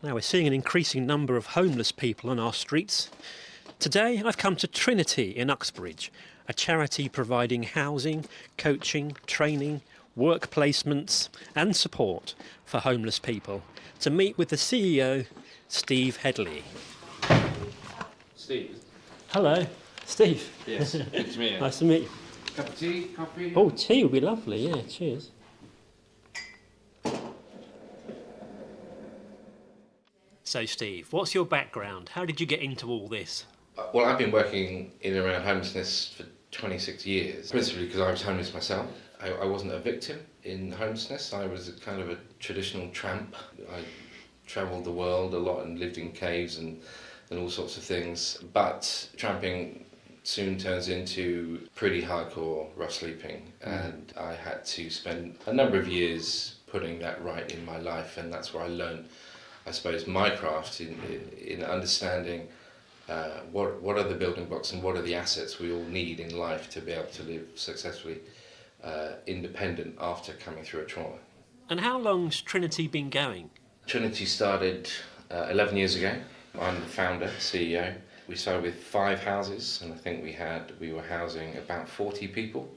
Now we're seeing an increasing number of homeless people on our streets. Today I've come to Trinity in Uxbridge, a charity providing housing, coaching, training, work placements and support for homeless people, to meet with the CEO, Steve Hedley. Steve? Hello, Steve. Yes, good to meet you. Nice to meet you. Cup of tea, coffee? Oh, tea would be lovely, yeah, cheers. So Steve, what's your background? How did you get into all this? Well, I've been working in and around homelessness for 26 years, principally because I was homeless myself. I wasn't a victim in homelessness. I was kind of a traditional tramp. I travelled the world a lot and lived in caves and all sorts of things. But tramping soon turns into pretty hardcore rough sleeping, and I had to spend a number of years putting that right in my life, and that's where I learned, I suppose, my craft in understanding what are the building blocks and what are the assets we all need in life to be able to live successfully independent after coming through a trauma. And how long's Trinity been going? Trinity started 11 years ago. I'm the founder, CEO. We started with 5 houses, and I think we were housing about 40 people.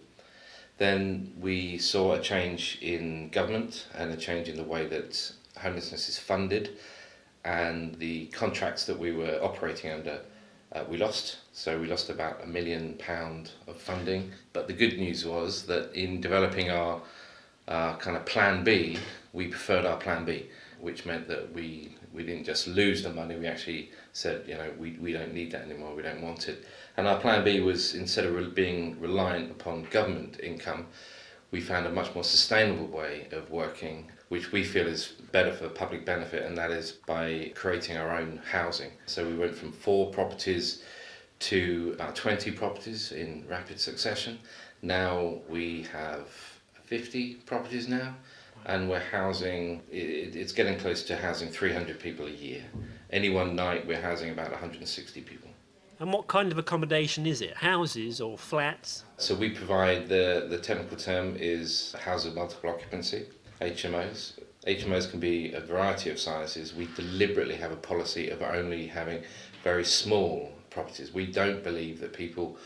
Then we saw a change in government and a change in the way that homelessness is funded, and the contracts that we were operating under we lost. So we lost about £1 million of funding. But the good news was that in developing our kind of plan B, we preferred our plan B, which meant that we didn't just lose the money, we actually said, we don't need that anymore, we don't want it. And our plan B was, instead of being reliant upon government income, we found a much more sustainable way of working, which we feel is better for public benefit, and that is by creating our own housing. So we went from 4 properties to about 20 properties in rapid succession. Now we have 50 properties now, and we're housing, it's getting close to housing 300 people a year. Any one night we're housing about 160 people. And what kind of accommodation is it? Houses or flats? So we provide, the technical term is houses of multiple occupancy, HMOs. HMOs can be a variety of sizes. We deliberately have a policy of only having very small properties. We don't believe that people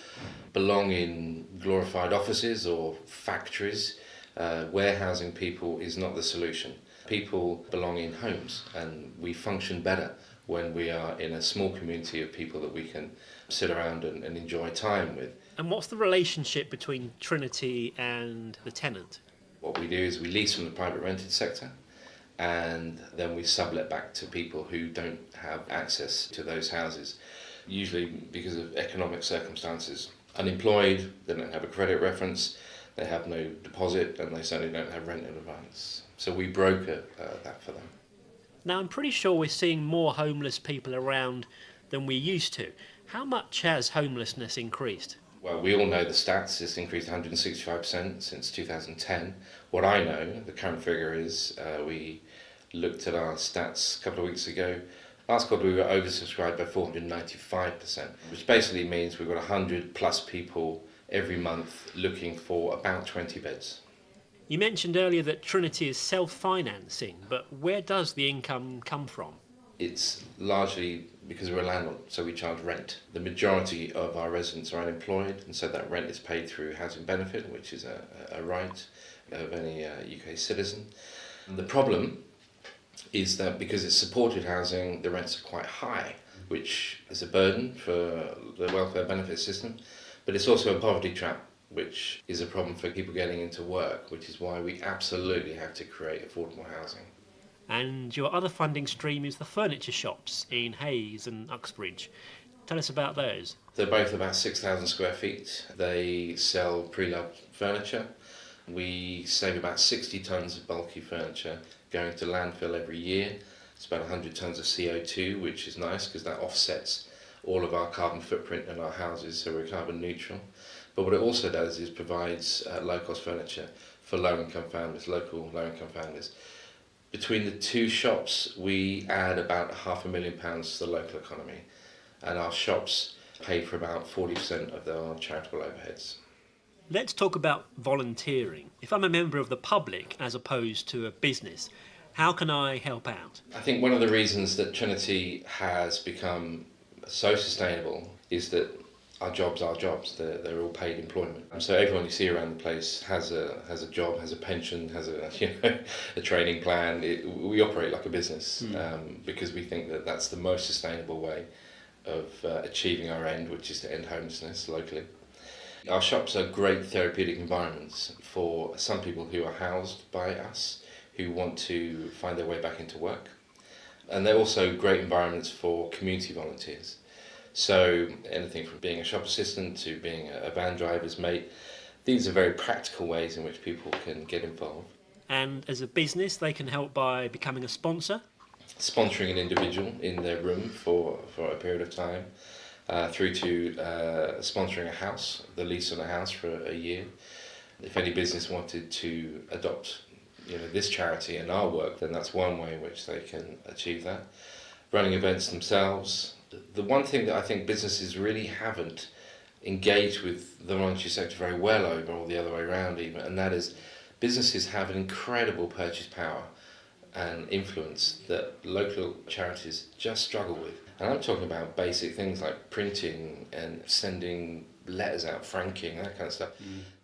belong in glorified offices or factories. Warehousing people is not the solution. People belong in homes, and we function better when we are in a small community of people that we can sit around and enjoy time with. And what's the relationship between Trinity and the tenant? What we do is we lease from the private rented sector, and then we sublet back to people who don't have access to those houses, usually because of economic circumstances. Unemployed, they don't have a credit reference, they have no deposit, and they certainly don't have rent in advance. So we broker that for them. Now, I'm pretty sure we're seeing more homeless people around than we used to. How much has homelessness increased? Well, we all know the stats. It's increased 165% since 2010. What I know, the current figure is, we looked at our stats a couple of weeks ago. Last quarter we were oversubscribed by 495%, which basically means we've got 100 plus people every month looking for about 20 beds. You mentioned earlier that Trinity is self-financing, but where does the income come from? It's largely because we're a landlord, so we charge rent. The majority of our residents are unemployed, and so that rent is paid through housing benefit, which is a right of any UK citizen. And the problem is that because it's supported housing, the rents are quite high, which is a burden for the welfare benefit system, but it's also a poverty trap, which is a problem for people getting into work, which is why we absolutely have to create affordable housing. And your other funding stream is the furniture shops in Hayes and Uxbridge. Tell us about those. They're both about 6,000 square feet. They sell pre-loved furniture. We save about 60 tonnes of bulky furniture going to landfill every year. It's about 100 tonnes of CO2, which is nice because that offsets all of our carbon footprint in our houses, so we're carbon neutral. But what it also does is provides low-cost furniture for low-income families, local low-income families. Between the 2 shops, we add about £500,000 to the local economy, and our shops pay for about 40% of their charitable overheads. Let's talk about volunteering. If I'm a member of the public as opposed to a business, How can I help out? I think one of the reasons that Trinity has become so sustainable is that our jobs are jobs. They're all paid employment. And so everyone you see around the place has a job, has a pension, has a training plan. We operate like a business because we think that that's the most sustainable way of achieving our end, which is to end homelessness locally. Our shops are great therapeutic environments for some people who are housed by us, who want to find their way back into work. And they're also great environments for community volunteers. So anything from being a shop assistant to being a van driver's mate, these are very practical ways in which people can get involved. And as a business, they can help by becoming a sponsor? Sponsoring an individual in their room for a period of time, through to sponsoring a house, the lease on a house for a year. If any business wanted to adopt this charity and our work, then that's one way in which they can achieve that. Running events themselves. The one thing that I think businesses really haven't engaged with the voluntary sector very well over, or the other way around even, and that is businesses have an incredible purchase power and influence that local charities just struggle with. And I'm talking about basic things like printing and sending letters out, franking, that kind of stuff.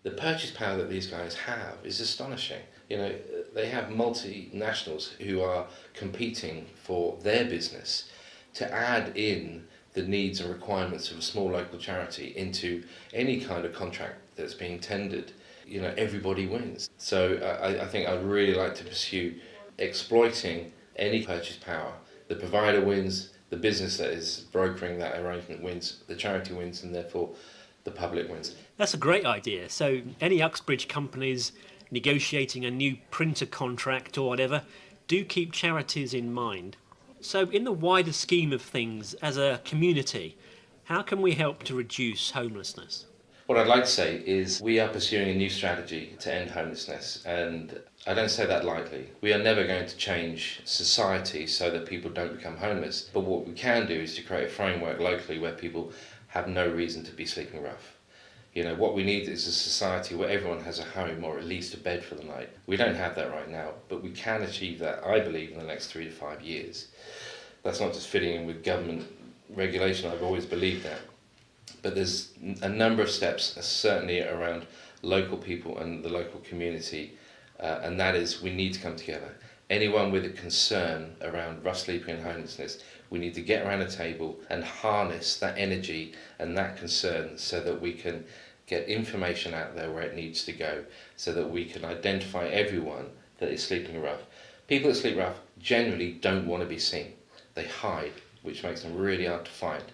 The purchase power that these guys have is astonishing. They have multinationals who are competing for their business to add in the needs and requirements of a small local charity into any kind of contract that's being tendered. Everybody wins. So I think I'd really like to pursue exploiting any purchase power. The provider wins, the business that is brokering that arrangement wins, the charity wins, and therefore the public wins. That's a great idea. So any Uxbridge companies negotiating a new printer contract or whatever, do keep charities in mind. So in the wider scheme of things, as a community, how can we help to reduce homelessness? What I'd like to say is we are pursuing a new strategy to end homelessness, and I don't say that lightly. We are never going to change society so that people don't become homeless, but what we can do is to create a framework locally where people have no reason to be sleeping rough. What we need is a society where everyone has a home or at least a bed for the night. We don't have that right now, but we can achieve that, I believe, in the next 3 to 5 years. That's not just fitting in with government regulation, I've always believed that. But there's a number of steps, certainly around local people and the local community, and that is we need to come together. Anyone with a concern around rough sleeping and homelessness, we need to get around a table and harness that energy and that concern so that we can get information out there where it needs to go, so that we can identify everyone that is sleeping rough. People that sleep rough generally don't want to be seen. They hide, which makes them really hard to find.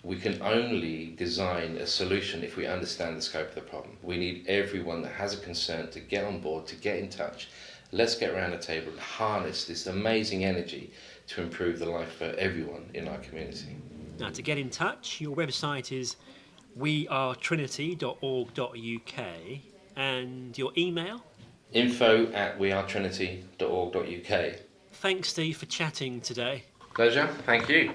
We can only design a solution if we understand the scope of the problem. We need everyone that has a concern to get on board, to get in touch. Let's get around the table and harness this amazing energy to improve the life for everyone in our community. Now, to get in touch, your website is wearetrinity.org.uk, and your email? info@wearetrinity.org.uk. Thanks, Steve, for chatting today. Pleasure, thank you.